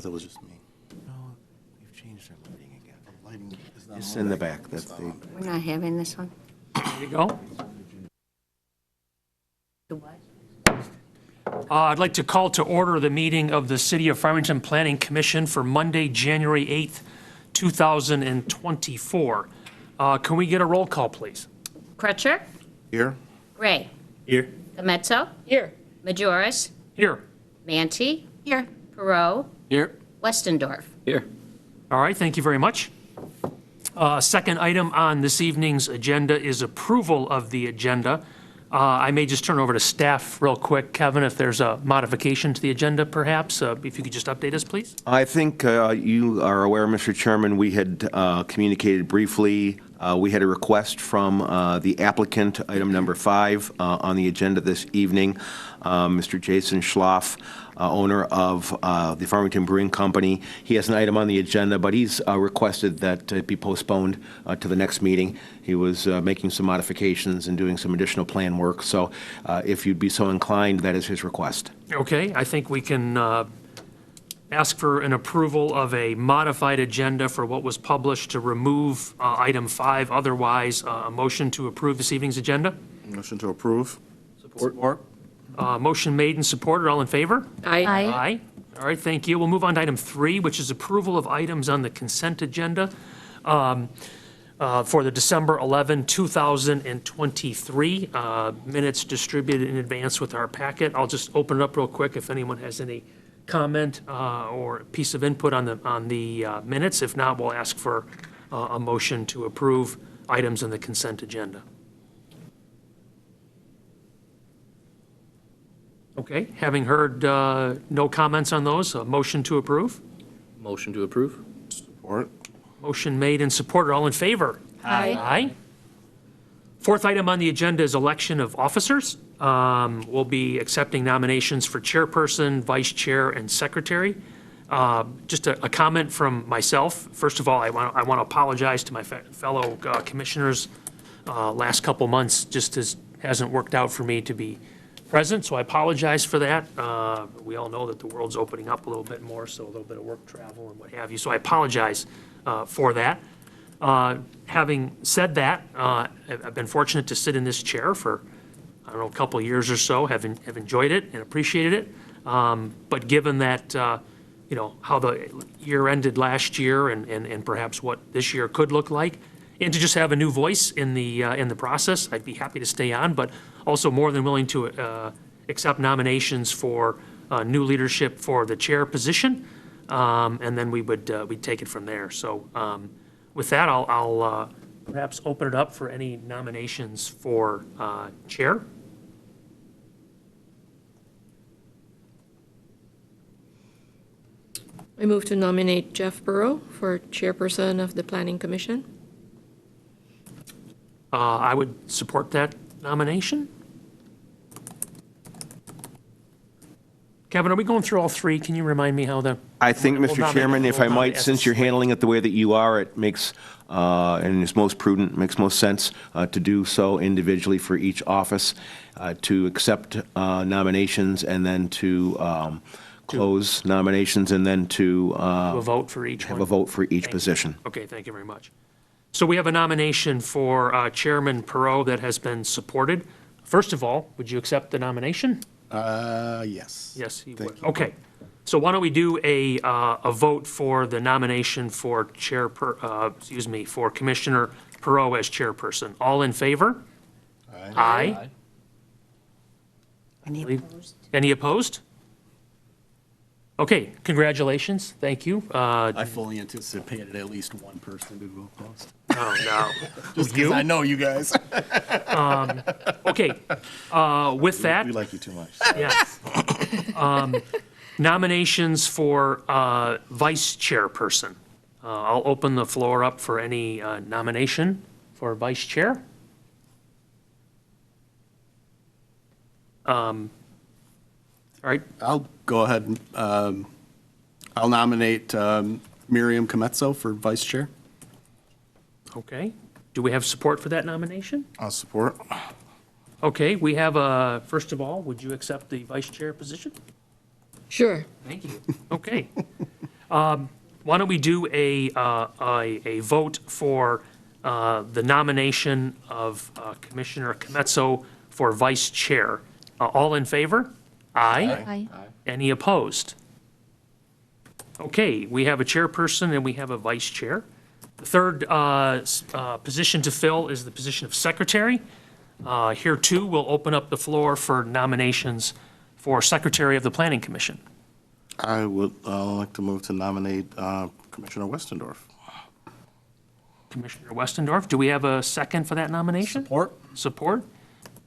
thought it was just me. No, we've changed our lighting again. Lighting is not It's on in the right back, now. that's It's the, not on. We're not having this one? There you go. The what? I'd like to call to order the meeting of the City of Farmington Planning Commission for Monday, January 8th, 2024. Can we get a roll call, please? Crutcher, Here? Gray, Here. Gomezzo. Here. Majoris, Here. Manti. Here. Perot, Here. Westendorf. Here. All right, thank you very much. Second item on this evening's agenda is approval of the agenda. I may just turn over to staff real quick. Kevin, if there's a modification to the agenda, perhaps, if you could just update us, please? I think you are aware, Mr. Chairman, we had communicated briefly. We had a request from the applicant, item number 5 on the agenda this evening, Mr. Jason Schloff, owner of the Farmington Brewing Company. He has an item on the agenda, but he's requested that it be postponed to the next meeting. He was making some modifications and doing some additional plan work, so if you'd be so inclined, that is his request. Okay, I think we can ask for an approval of a modified agenda for what was published to remove item 5. Otherwise, a motion to approve this evening's agenda. Motion to approve? Support. Motion made and supported. All in favor? Aye. Aye. All right, thank you. We'll move on to item 3, which is approval of items on the consent agenda for the December 11, 2023 minutes distributed in advance with our packet. I'll just open it up real quick if anyone has any comment or piece of input on the minutes. If not, we'll ask for a motion to approve items on the consent agenda. Okay, having heard no comments on those, a motion to approve? Motion to approve? Support? Motion made and supported. All in favor? Aye. Aye. Fourth item on the agenda is election of officers. We'll be accepting nominations for chairperson, vice chair, and secretary. Just a comment from myself. First of all, I want to apologize to my fellow commissioners. Last couple months just hasn't worked out for me to be present, so I apologize for that. We all know that the world's opening up a little bit more, so a little bit of work travel and what have you. So I apologize for that. Having said that, I've been fortunate to sit in this chair for, I don't know, a couple of years or so, have enjoyed it and appreciated it. But given that, you know, how the year ended last year and perhaps what this year could look like, and to just have a new voice in the process, I'd be happy to stay on, but also more than willing to accept nominations for new leadership for the chair position, and then we'd take it from there. So with that, I'll perhaps open it up for any nominations for chair. I move to nominate Jeff Burrow for chairperson of the Planning Commission. I would support that nomination. Kevin, are we going through all 3? Can you remind me how the? I think, We'll Mr. nominate- Chairman, if we'll I might, nominate since as- you're handling it the way that you are, it makes, and is most prudent, makes most sense to do so individually for each office, to accept nominations and then to close nominations and then to A vote for each have one? a vote for each Thank you. position. Okay, thank you very much. So we have a nomination for Chairman Perot that has been supported. First of all, would you accept the nomination? Yes. Yes, he Thank would. you. Okay. So why don't we do a vote for the nomination for for Commissioner Perot as chairperson. All in favor? Aye. Any opposed? Any opposed? Okay, congratulations. Thank you. I fully anticipated at least one person to go opposed. Oh, no. Just because You? I know you guys. Okay, with that. We like you too much. Yes. Nominations for vice chairperson. I'll open the floor up for any nomination for vice chair. All right, I'll go ahead and, I'll nominate Miriam Comezzo for vice chair. okay. Do we have support for that nomination? I'll support. Okay, we have first of all, would you accept the vice chair position? Sure. Thank you. Okay. Why don't we do a vote for the nomination of Commissioner Comezzo for vice chair? All in favor? Aye. Any opposed? Okay, we have a chairperson and we have a vice chair. The third position to fill is the position of secretary. Here, too, we'll open up the floor for nominations for secretary of the Planning Commission. I would like to move to nominate Commissioner Westendorf. Commissioner Westendorf, do we have a second for that nomination? Support? Support?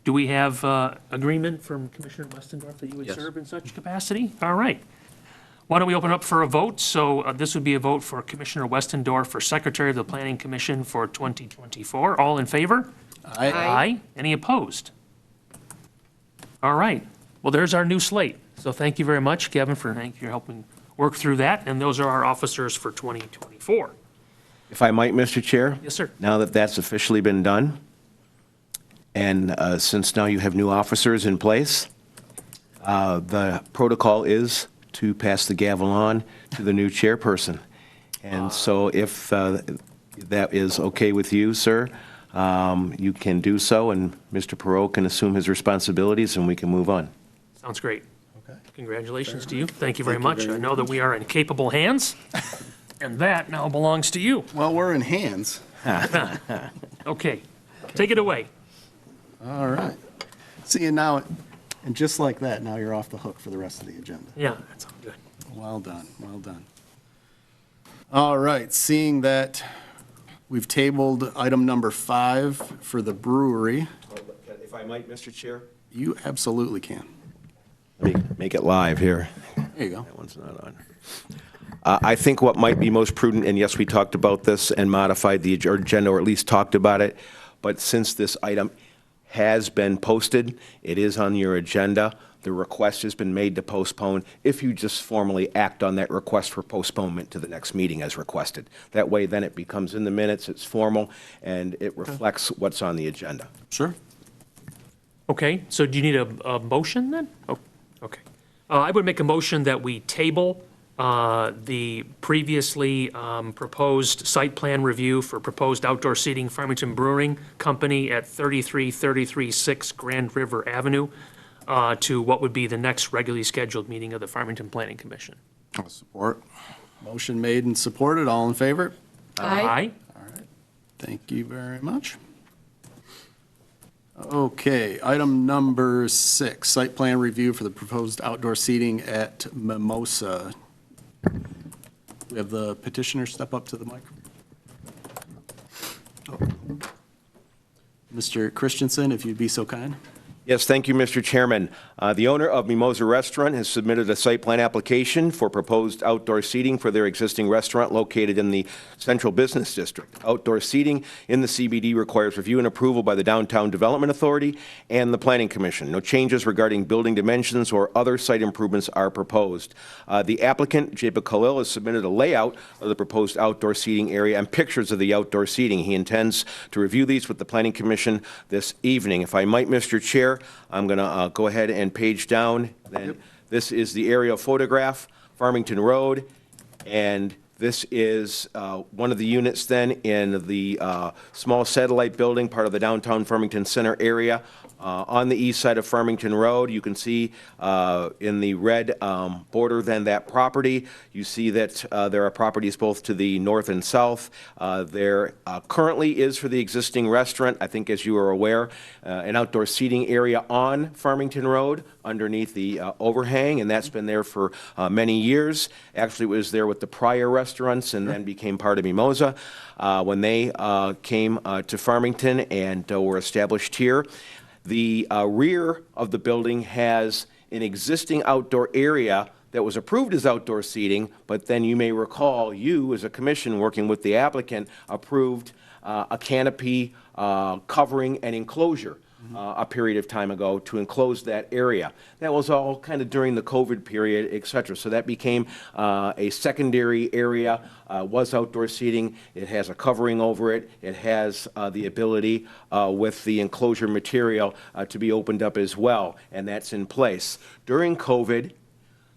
Do we have agreement from Commissioner Westendorf that you would Yes. serve in such capacity? All right. Why don't we open up for a vote? So this would be a vote for Commissioner Westendorf for Secretary of the Planning Commission for 2024. All in favor? Aye. Any opposed? All right. Well, there's our new slate. So thank you very much, Kevin, for helping work through that. And those are our officers for 2024. If I might, Mr. Chair? Yes, sir. Now that that's officially been done, and since now you have new officers in place, the protocol is to pass the gavel on to the new chairperson. And so if that is okay with you, sir, you can do so, and Mr. Perot can assume his responsibilities, and we can move on. Sounds great. Okay. Congratulations to you. Thank you very Thank you much. very I know that we are in capable hands, and that now belongs to you. Well, we're in hands. Okay, take it away. All right. See, and now, and just like that, now you're off the hook for the rest of the agenda. Yeah, that's all good. Well done, well done. All right, seeing that we've tabled item number 5 for the brewery, If I might, Mr. Chair? you absolutely can. Let me make it live here. There you go. That one's not on. I think what might be most prudent, and yes, we talked about this and modified the agenda, or at least talked about it, but since this item has been posted, it is on your agenda, the request has been made to postpone, if you just formally act on that request for postponement to the next meeting as requested. That way, then it becomes in the minutes, it's formal, and it reflects what's on the agenda. Sure. Okay, so do you need a motion then? Oh, okay. I would make a motion that we table the previously proposed site plan review for proposed outdoor seating Farmington Brewing Company at 33336 Grand River Avenue to what would be the next regularly scheduled meeting of the Farmington Planning Commission. I'll support. Motion made and supported, all in favor? Aye. Thank you very much. Okay, item number 6, site plan review for the proposed outdoor seating at Mimosa. We have the petitioner step up to the mic. Oh. Mr. Christensen, if you'd be so kind. Yes, thank you, Mr. Chairman. The owner of Mimosa Restaurant has submitted a site plan application for proposed outdoor seating for their existing restaurant located in the Central Business District. Outdoor seating in the CBD requires review and approval by the Downtown Development Authority and the Planning Commission. No changes regarding building dimensions or other site improvements are proposed. The applicant, Jacob Khalil, has submitted a layout of the proposed outdoor seating area and pictures of the outdoor seating. He intends to review these with the Planning Commission this evening. If I might, Mr. Chair, I'm going to go ahead and page down. Then this is the aerial photograph, Farmington Road, and this is one of the units then in the small satellite building, part of the downtown Farmington Center area. On the east side of Farmington Road, you can see in the red border then that property. You see that there are properties both to the north and south. There currently is for the existing restaurant, I think as you are aware, an outdoor seating area on Farmington Road underneath the overhang, and that's been there for many years. Actually, it was there with the prior restaurants and then became part of Mimosa when they came to Farmington and were established here. The rear of the building has an existing outdoor area that was approved as outdoor seating, but then you may recall, you as a commission working with the applicant approved a canopy covering an enclosure a period of time ago to enclose that area. That was all kind of during the COVID period, et cetera. So that became a secondary area, was outdoor seating. It has a covering over it. It has the ability with the enclosure material to be opened up as well, and that's in place. During COVID,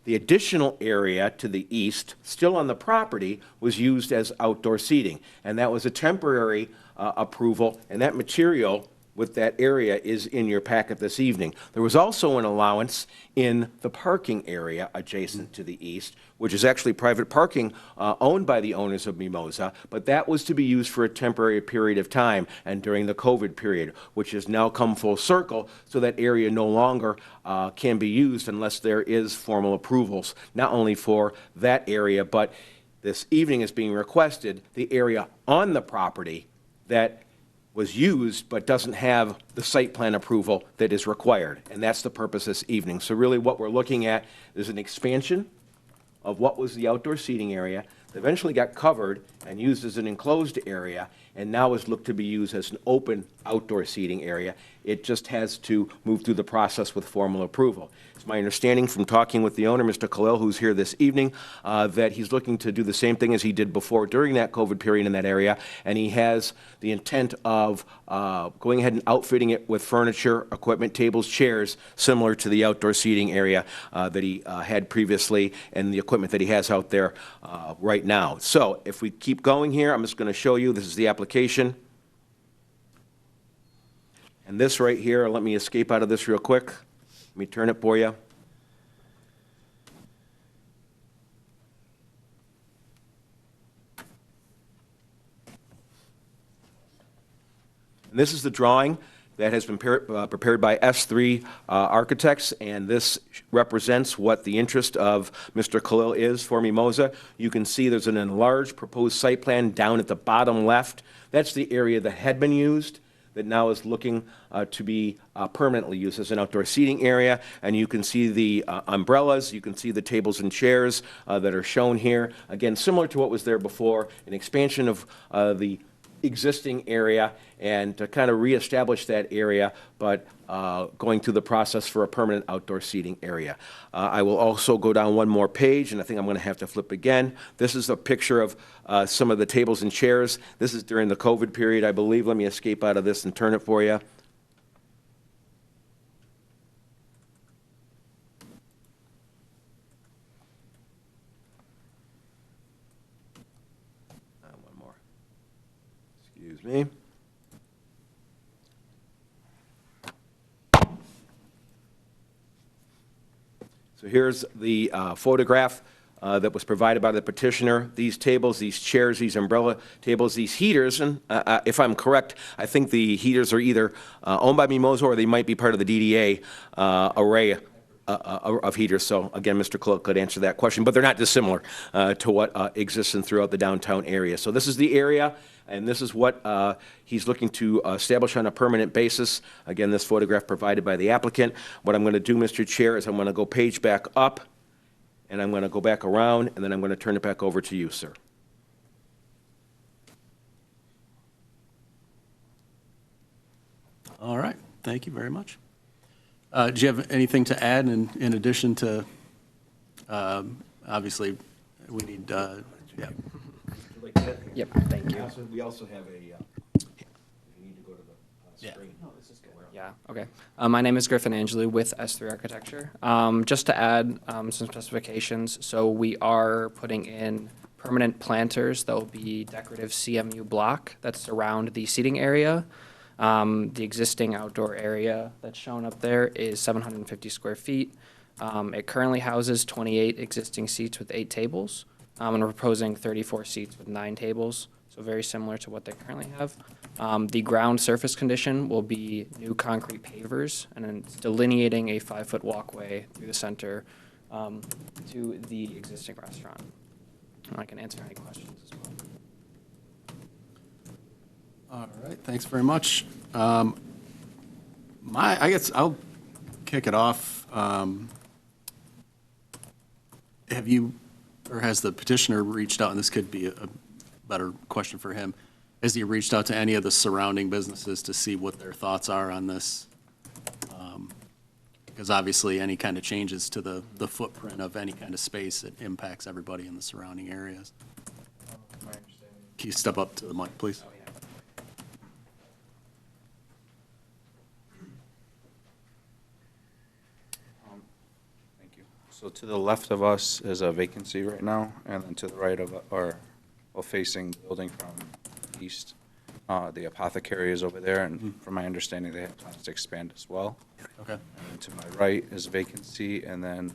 The additional area to the east, still on the property, was used as outdoor seating. And that was a temporary approval, and that material with that area is in your packet this evening. There was also an allowance in the parking area adjacent to the east, which is actually private parking owned by the owners of Mimosa, but that was to be used for a temporary period of time and during the COVID period, which has now come full circle, so that area no longer can be used unless there is formal approvals, not only for that area, but this evening is being requested, the area on the property that was used but doesn't have the site plan approval that is required. And that's the purpose this evening. So really what we're looking at is an expansion of what was the outdoor seating area that eventually got covered and used as an enclosed area, and now is looked to be used as an open outdoor seating area. It just has to move through the process with formal approval. It's my understanding from talking with the owner, Mr. Khalil, who's here this evening, that he's looking to do the same thing as he did before during that COVID period in that area, and he has the intent of going ahead and outfitting it with furniture, equipment, tables, chairs, similar to the outdoor seating area that he had previously and the equipment that he has out there right now. So if we keep going here, I'm just going to show you, this is the application. And this right here, let me escape out of this real quick. Let me turn it for you. And this is the drawing that has been prepared by S3 Architects, and this represents what the interest of Mr. Khalil is for Mimosa. You can see there's an enlarged proposed site plan down at the bottom left. That's the area that had been used, that now is looking to be permanently used as an outdoor seating area. And you can see the umbrellas, you can see the tables and chairs that are shown here. Again, similar to what was there before, an expansion of the existing area and to kind of reestablish that area, but going through the process for a permanent outdoor seating area. I will also go down one more page, and I think I'm going to have to flip again. This is a picture of some of the tables and chairs. This is during the COVID period, I believe. Let me escape out of this and turn it for you. One more. Excuse me. So here's the photograph that was provided by the petitioner. These tables, these chairs, these umbrella tables, these heaters, and if I'm correct, I think the heaters are either owned by Mimosa or they might be part of the DDA array of heaters. So again, Mr. Khalil could answer that question, but they're not dissimilar to what exists throughout the downtown area. So this is the area, and this is what he's looking to establish on a permanent basis. Again, this photograph provided by the applicant. What I'm going to do, Mr. Chair, is I'm going to go page back up, and I'm going to go back around, and then I'm going to turn it back over to you, sir. All right, thank you very much. Do you have anything to add in addition to, obviously, we need, yeah. Yep, thank you. We also have a, you need to go to the Yeah. screen. Yeah, okay. My name is Griffin Angeli with S3 Architecture. Just to add some specifications, so we are putting in permanent planters that will be decorative CMU block that surround the seating area. The existing outdoor area that's shown up there is 750 square feet. It currently houses 28 existing seats with 8 tables, and we're proposing 34 seats with 9 tables, so very similar to what they currently have. The ground surface condition will be new concrete pavers, and then it's delineating a 5-foot walkway through the center to the existing restaurant. And I can answer any questions as well. All right, thanks very much. I guess I'll kick it off. Have you, or has the petitioner reached out, and this could be a better question for him, has he reached out to any of the surrounding businesses to see what their thoughts are on this? Because obviously, any kind of changes to the footprint of any kind of space, it impacts everybody in the surrounding areas. Can you step up to the mic, please? So to the left of us is a vacancy right now, and then to the right of, or facing the building from east, the apothecary is over there, and from my understanding, they have plans to expand as well. Okay. And to my right is vacancy, and then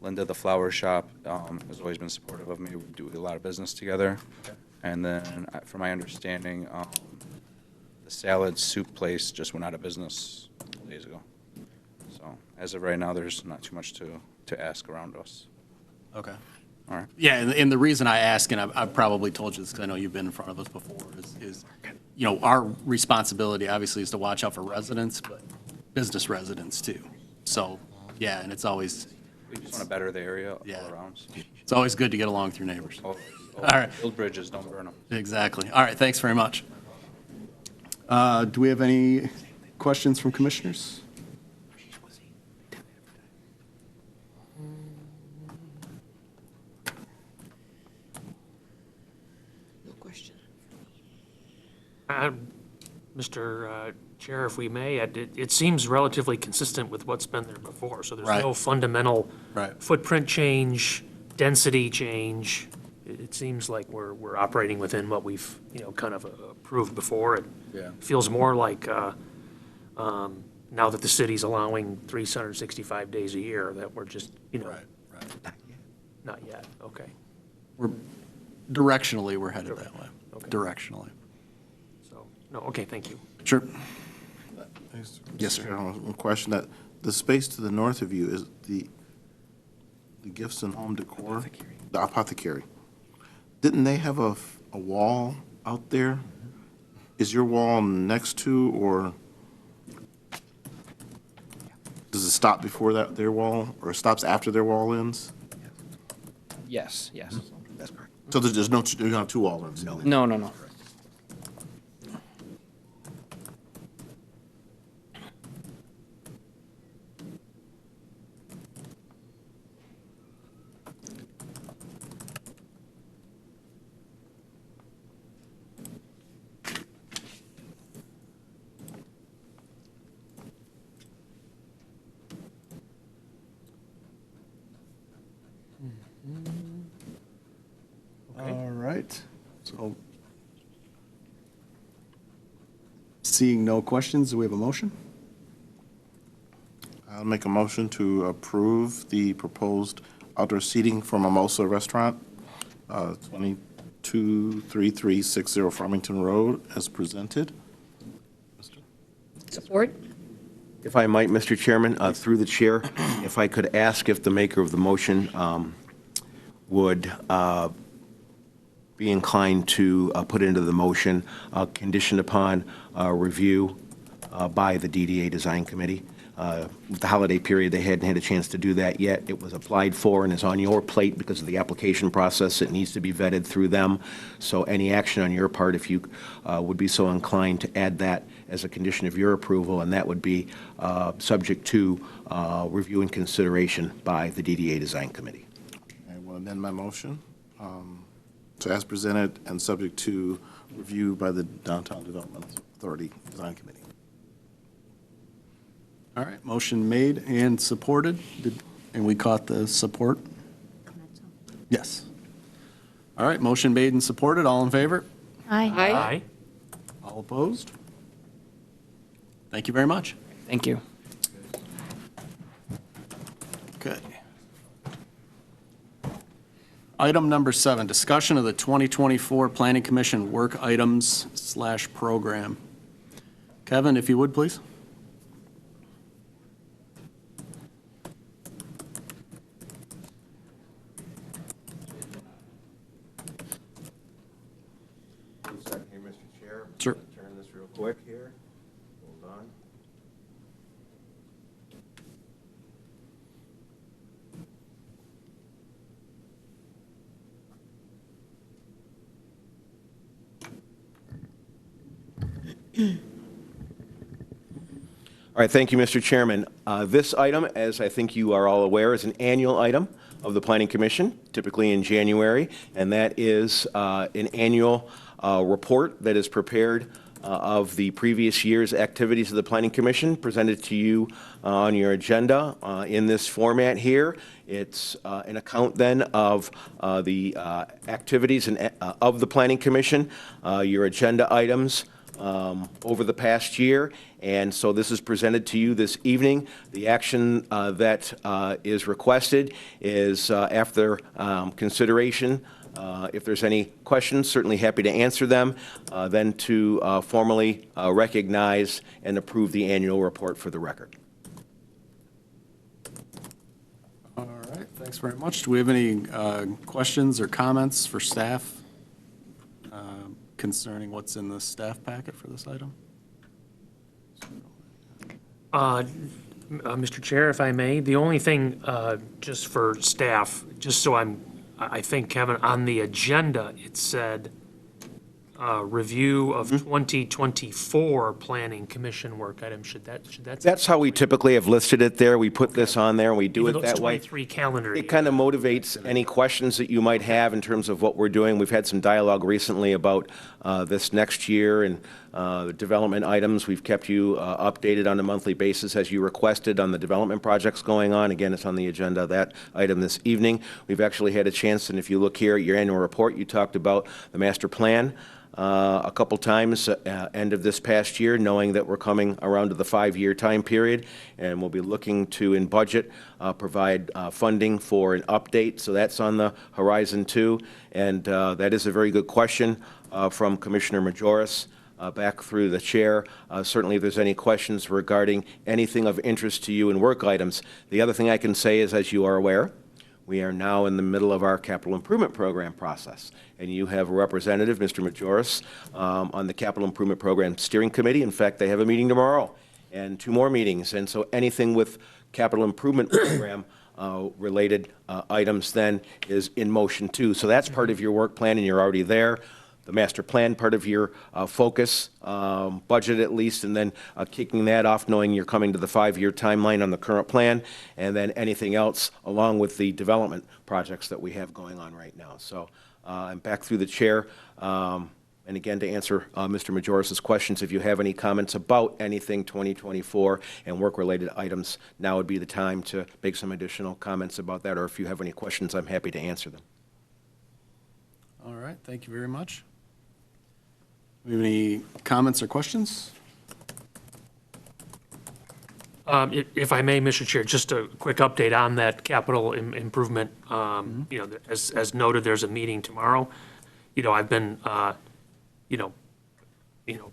Linda, the flower shop, has always been supportive of me. We do a lot of business together. And then, from my understanding, the salad soup place just went out of business a couple days ago. So as of right now, there's not too much to ask around us. Okay. All right. Yeah, and the reason I ask, and I've probably told you this because I know you've been in front of us before, is, you know, our responsibility obviously is to watch out for residents, but business residents too. So, yeah, and it's always We just want to better the area Yeah. all around. good to get along with your neighbors. All right. Build bridges, don't burn them. Exactly. All right, thanks very much. Do we have any questions from commissioners? No question. Mr. Chair, if we may, it seems relatively consistent with what's been there before, so there's Right. no fundamental Right. footprint change, density change. It seems like we're operating within what we've, you know, kind of approved before. It Yeah. feels more like, now that the city's allowing 365 days a year, that we're just, you know, Right. not yet, okay. We're, directionally, we're headed that way. Okay. Directionally. So, no, okay, thank you. Sure. Yes, sir. One question, that the space to the north of you is the Gifts and Home Decor? The apothecary. Didn't they have a wall out there? Is your wall next to, or does it stop before their wall, or it stops after their wall ends? Yes, yes. That's correct. So there's no, you don't have two wall ends? No. No, no, no. All right. So, seeing no questions, do we have a motion? I'll make a motion to approve the proposed outdoor seating for Mimosa Restaurant, 223360 Farmington Road, as presented. Support? If I might, Mr. Chairman, through the chair, if I could ask if the maker of the motion would be inclined to put into the motion, conditioned upon review by the DDA Design Committee. With the holiday period, they hadn't had a chance to do that yet. It was applied for and is on your plate because of the application process. It needs to be vetted through them. So any action on your part, if you would be so inclined to add that as a condition of your approval, and that would be subject to review and consideration by the DDA Design Committee. I will amend my motion to as presented and subject to review by the Downtown Development Authority Design Committee. All right, motion made and supported. And we caught the support? Yes. All right, motion made and supported. All in favor? Aye. All opposed? Thank you very much. Thank you. Okay. Item number 7, discussion of the 2024 Planning Commission work items / program. Kevin, if you would, please. One second here, Mr. Chair. Sure. Turn this real quick here. Hold on. All right, thank you, Mr. Chairman. This item, as I think you are all aware, is an annual item of the Planning Commission, typically in January, and that is an annual report that is prepared of the previous year's activities of the Planning Commission presented to you on your agenda in this format here. It's an account then of the activities of the Planning Commission, your agenda items over the past year. And so this is presented to you this evening. The action that is requested is after consideration. If there's any questions, certainly happy to answer them. Then to formally recognize and approve the annual report for the record. All right, thanks very much. Do we have any questions or comments for staff concerning what's in the staff packet for this item? Mr. Chair, if I may, the only thing, just for staff, just so I think, Kevin, on the agenda, it said, review of 2024 Planning Commission work item. Should that? That's how we typically have listed it there. We put this on there, and we do Even it though it's that way. 23 calendar It year. kind of motivates any questions that you might have in terms of what we're doing. We've had some dialogue recently about this next year and the development items. We've kept you updated on a monthly basis as you requested on the development projects going on. Again, it's on the agenda, that item this evening. We've actually had a chance, and if you look here at your annual report, you talked about the master plan a couple times end of this past year, knowing that we're coming around to the 5-year time period, and we'll be looking to, in budget, provide funding for an update. So that's on the horizon too, and that is a very good question from Commissioner Majoris back through the chair. Certainly, if there's any questions regarding anything of interest to you in work items. The other thing I can say is, as you are aware, we are now in the middle of our capital improvement program process, and you have a representative, Mr. Majoris, on the capital improvement program steering committee. In fact, they have a meeting tomorrow and 2 more meetings, and so anything with capital improvement program related items then is in motion too. So that's part of your work plan, and you're already there. The master plan, part of your focus, budget at least, and then kicking that off, knowing you're coming to the 5-year timeline on the current plan, and then anything else along with the development projects that we have going on right now. So I'm back through the chair. And again, to answer Mr. Majoris's questions, if you have any comments about anything 2024 and work-related items, now would be the time to make some additional comments about that, or if you have any questions, I'm happy to answer them. All right, thank you very much. Do we have any comments or questions? If I may, Mr. Chair, just a quick update on that capital improvement. You know, as noted, there's a meeting tomorrow. You know, I've been,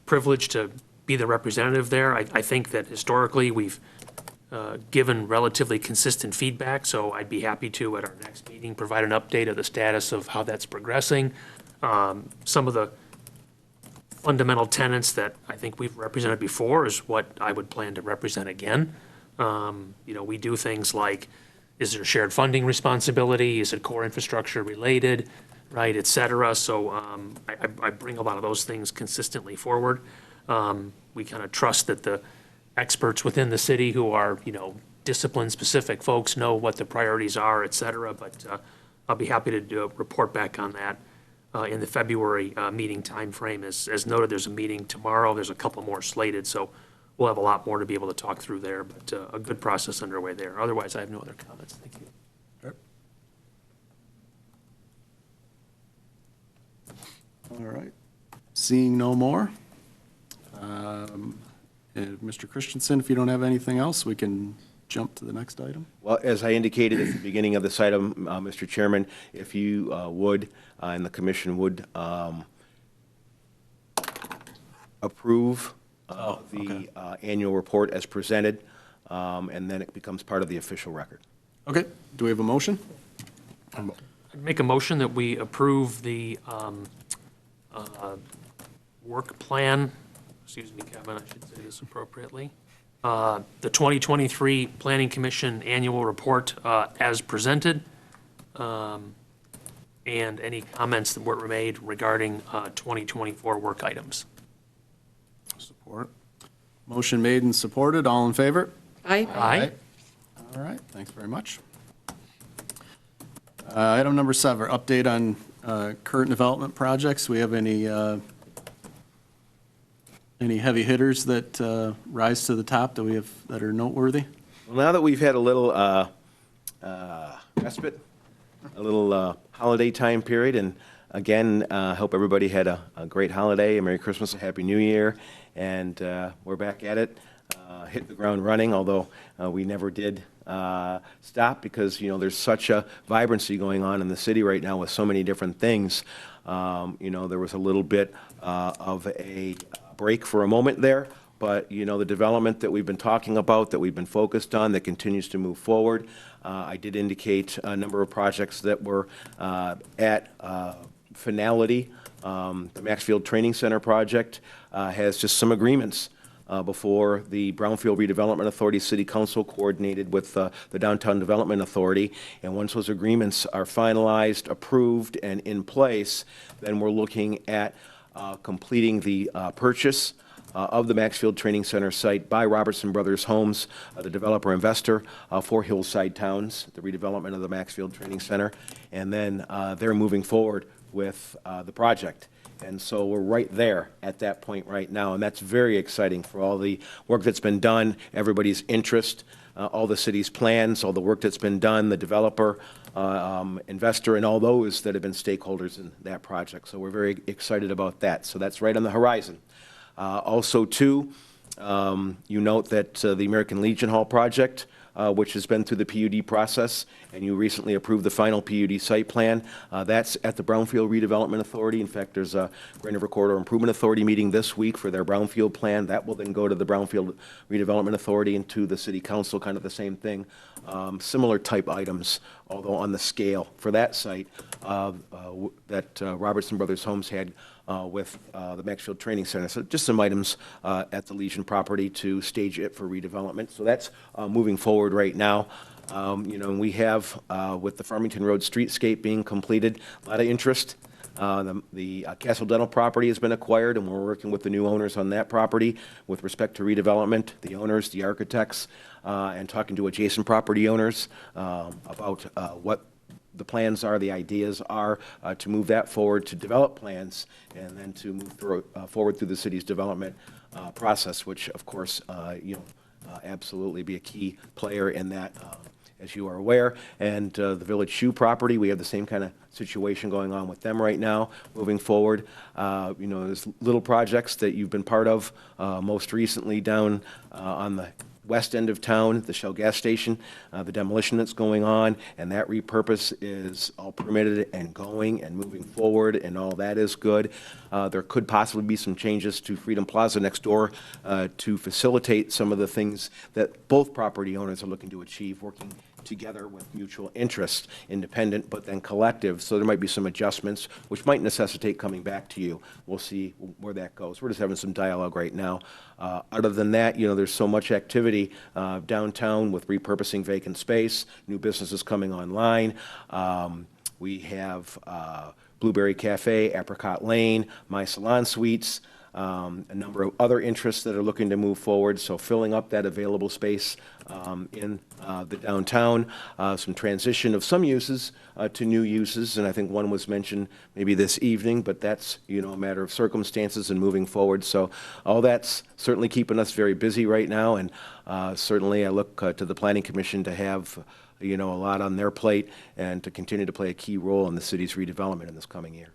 privileged to be the representative there. I think that historically, we've given relatively consistent feedback, so I'd be happy to, at our next meeting, provide an update of the status of how that's progressing. Some of the fundamental tenets that I think we've represented before is what I would plan to represent again. We do things like, is there shared funding responsibility? Is it core infrastructure related, right, et cetera? So I bring a lot of those things consistently forward. We kind of trust that the experts within the city who are, discipline-specific folks know what the priorities are, et cetera. But I'll be happy to do a report back on that in the February meeting timeframe. As noted, there's a meeting tomorrow. There's a couple more slated, so we'll have a lot more to be able to talk through there, but a good process underway there. Otherwise, I have no other comments. Thank you. All right. Seeing no more. Mr. Christensen, if you don't have anything else, we can jump to the next item. Well, as I indicated at the beginning of this item, Mr. Chairman, if you would, and the commission would approve the annual report as presented, and then it becomes part of the official record. Okay, do we have a motion? I'd make a motion that we approve the work plan, excuse me, Kevin, I should say this appropriately, the 2023 Planning Commission Annual Report as presented, and any comments that were made regarding 2024 work items. Support. Motion made and supported. All in favor? Aye. Aye. All right, thanks very much. Item number 7, update on current development projects. We have any Any heavy hitters that rise to the top that we have that are noteworthy? Well, now that we've had a little respite, a little holiday time period, and again, hope everybody had a great holiday, a Merry Christmas, a Happy New Year, and we're back at it. Hit the ground running, although we never did stop because, you know, there's such a vibrancy going on in the city right now with so many different things. You know, there was a little bit of a break for a moment there, but, you know, the development that we've been talking about, that we've been focused on, that continues to move forward. I did indicate a number of projects that were at finality. The Maxfield Training Center project has just some agreements before the Brownfield Redevelopment Authority City Council coordinated with the Downtown Development Authority. And once those agreements are finalized, approved, and in place, then we're looking at completing the purchase of the Maxfield Training Center site by Robertson Brothers Homes, the developer investor for Hillside Towns, the redevelopment of the Maxfield Training Center. And then they're moving forward with the project. And so we're right there at that point right now, and that's very exciting for all the work that's been done, everybody's interest, all the city's plans, all the work that's been done, the developer, investor, and all those that have been stakeholders in that project. So we're very excited about that. So that's right on the horizon. Also, too, you note that the American Legion Hall project, which has been through the PUD process, and you recently approved the final PUD site plan. That's at the Brownfield Redevelopment Authority. In fact, there's a Grand River Corridor Improvement Authority meeting this week for their Brownfield plan. That will then go to the Brownfield Redevelopment Authority and to the City Council, kind of the same thing. Similar type items, although on the scale for that site that Robertson Brothers Homes had with the Maxfield Training Center. So just some items at the Legion property to stage it for redevelopment. So that's moving forward right now. You know, we have, with the Farmington Road streetscape being completed, a lot of interest. The Castle Dental property has been acquired, and we're working with the new owners on that property with respect to redevelopment, the owners, the architects, and talking to adjacent property owners about what the plans are, the ideas are to move that forward, to develop plans, and then to move forward through the city's development process, which, of course, you know, absolutely be a key player in that, as you are aware. And the Village Shoe property, we have the same kind of situation going on with them right now, moving forward. You know, there's little projects that you've been part of, most recently down on the west end of town, the Shell gas station, the demolition that's going on, and that repurpose is all permitted and going and moving forward, and all that is good. There could possibly be some changes to Freedom Plaza next door to facilitate some of the things that both property owners are looking to achieve, working together with mutual interest, independent but then collective. So there might be some adjustments which might necessitate coming back to you. We'll see where that goes. We're just having some dialogue right now. Other than that, you know, there's so much activity downtown with repurposing vacant space, new businesses coming online. We have Blueberry Cafe, Apricot Lane, My Salon Suites, a number of other interests that are looking to move forward, so filling up that available space in the downtown, some transition of some uses to new uses, and I think one was mentioned maybe this evening, but that's, you know, a matter of circumstances and moving forward. So all that's certainly keeping us very busy right now, and certainly I look to the Planning Commission to have, you know, a lot on their plate and to continue to play a key role in the city's redevelopment in this coming year.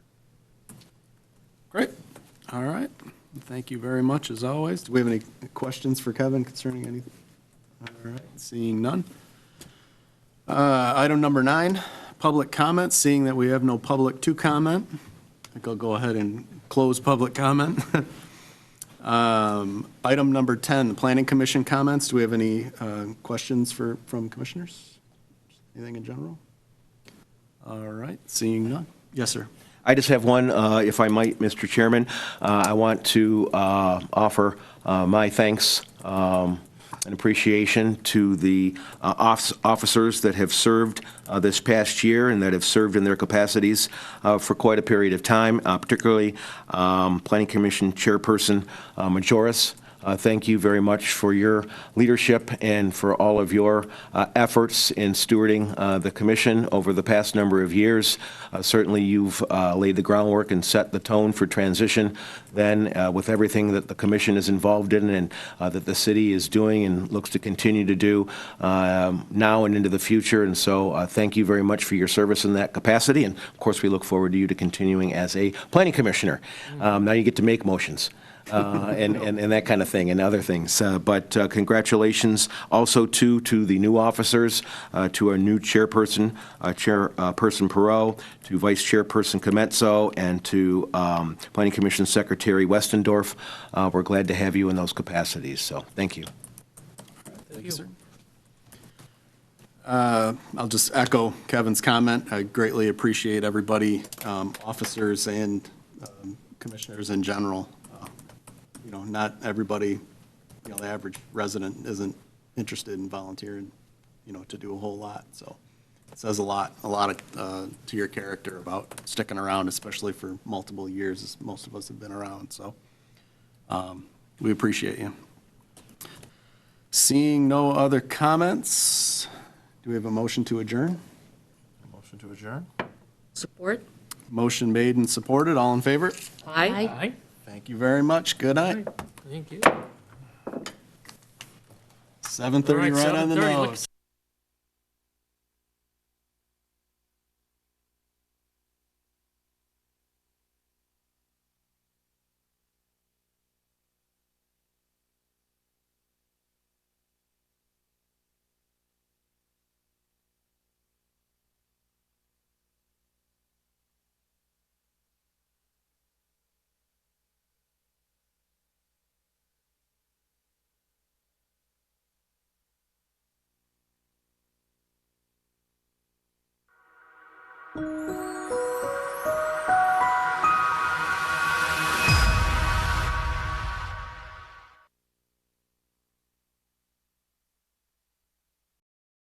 Great. All right. Thank you very much, as always. Do we have any questions for Kevin concerning anything? All right, seeing none. Item number 9, public comments. Seeing that we have no public to comment, I think I'll go ahead and close public comment. Item number 10, the Planning Commission comments. Do we have any questions from commissioners? Anything in general? All right, seeing none. Yes, sir. I just have one, if I might, Mr. Chairman. I want to offer my thanks and appreciation to the officers that have served this past year and that have served in their capacities for quite a period of time, particularly Planning Commission Chairperson Majoris. Thank you very much for your leadership and for all of your efforts in stewarding the commission over the past number of years. Certainly, you've laid the groundwork and set the tone for transition then with everything that the commission is involved in and that the city is doing and looks to continue to do now and into the future. And so thank you very much for your service in that capacity. And of course, we look forward to you to continuing as a planning commissioner. Now you get to make motions. And that kind of thing, and other things. But congratulations also to the new officers, to our new chairperson, Chairperson Perot, to Vice Chairperson Cometzo, and to Planning Commission Secretary Westendorf. We're glad to have you in those capacities, so thank you. Thank you, sir. I'll just echo Kevin's comment. I greatly appreciate everybody, officers and commissioners in general. You know, not everybody, you know, the average resident isn't interested in volunteering, you know, to do a whole lot. So it says a lot to your character about sticking around, especially for multiple years, as most of us have been around. So we appreciate you. Seeing no other comments, do we have a motion to adjourn? Motion to adjourn? Support? Motion made and supported. All in favor? Aye. Aye. Thank you very much. Good night. Thank you. 7:30 All right, right on the 7:30. Look- nose.